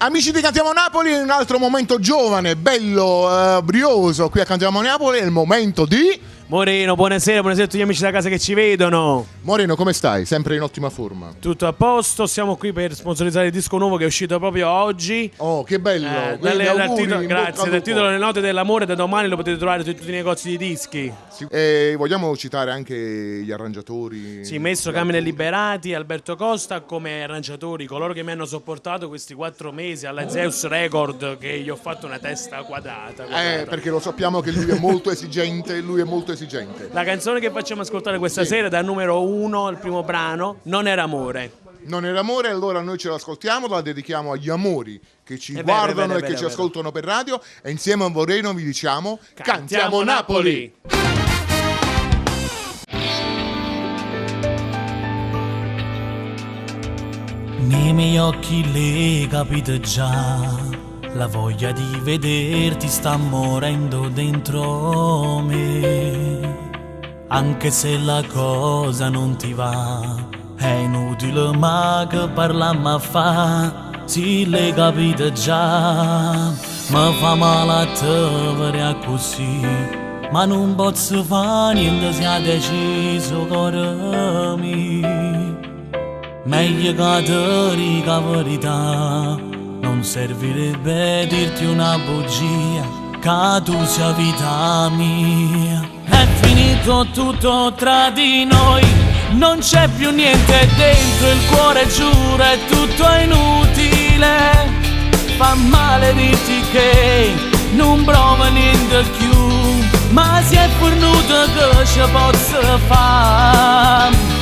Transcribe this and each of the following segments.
Amici di Cantiamo Napoli, un altro momento giovane, bello, brioso. Qui a Cantiamo Napoli è il momento di... Moreno, buonasera a tutti gli amici da casa che ci vedono. Moreno, come stai? Sempre in ottima forma. Tutto a posto, siamo qui per sponsorizzare il disco nuovo che è uscito proprio oggi. Oh, che bello! Grazie, dal titolo Le note dell'amore, da domani lo potete trovare su tutti i negozi di dischi. Sì. E vogliamo citare anche gli arrangiatori? Sì, Maestro Camille Liberati, Alberto Costa come arrangiatori, coloro che mi hanno sopportato questi 4 mesi alla Zeus Record, che gli ho fatto una testa quadrata. Perché lo sappiamo che lui è molto esigente, La canzone che facciamo ascoltare questa sera, dal numero 1, il primo brano, Non era amore. Non era amore, allora noi ce l'ascoltiamo, la dedichiamo agli amori che ci guardano e che ci ascoltano per radio, e insieme a Moreno vi diciamo Cantiamo Napoli! Nei miei occhi le capite già, la voglia di vederti sta morendo dentro me. Anche se la cosa non ti va, è inutile ma che parlammo a fa. Sì, le capite già, mi fa male a te vedere così, ma non posso fare niente se ha deciso cuore mio. Meglio che ti dica la verità, non servirebbe dirti una bugia, che tu sia vita mia. È finito tutto tra di noi, non c'è più niente dentro, il cuore giura è tutto inutile. Fa male dirti che non prova niente più, ma si è fornuto che ci posso fare.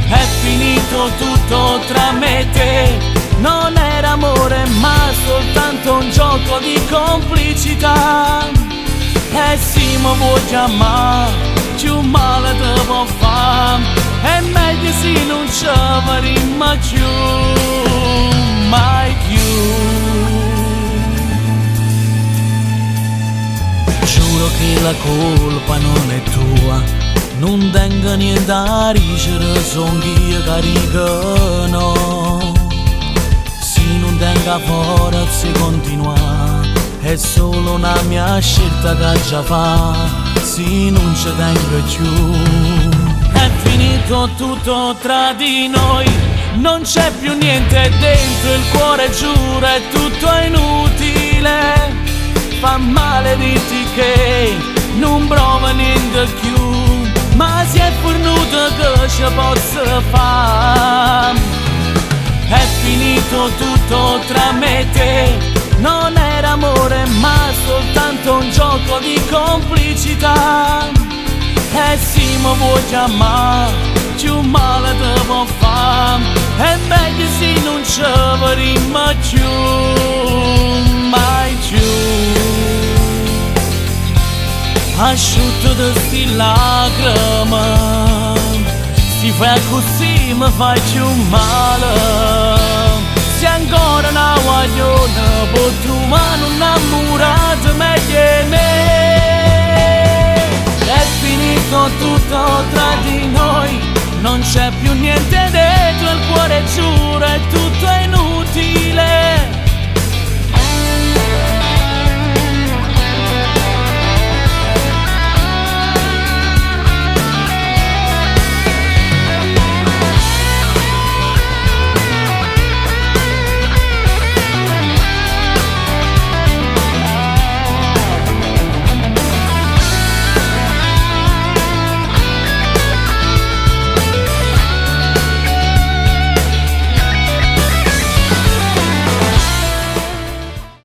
È finito tutto tra me e te, non era amore ma soltanto un gioco di complicità. E sì, mi vuoi chiamare, più male te può fare, è meglio se non ci vedremo più, mai più. Giuro che la colpa non è tua, non tengo niente da dicere, son io carico, no. Se non tengo forza di continuare, è solo una mia scelta che già fa, se non ci tengo più. È finito tutto tra di noi, non c'è più niente dentro, il cuore giura è tutto inutile. Fa male dirti che non prova niente più, ma si è fornuto che ci posso fare. È finito tutto tra me e te, non era amore ma soltanto un gioco di complicità. E sì, mi vuoi chiamare, più male te può fare, è meglio se non ci vedremo più, mai più. Asciutto di sti lacrime, si fa così mi fai più male. Se ancora una guagliona può trovare un innamorato meglio di me. È finito tutto tra di noi, non c'è più niente dentro, il cuore giura è tutto inutile.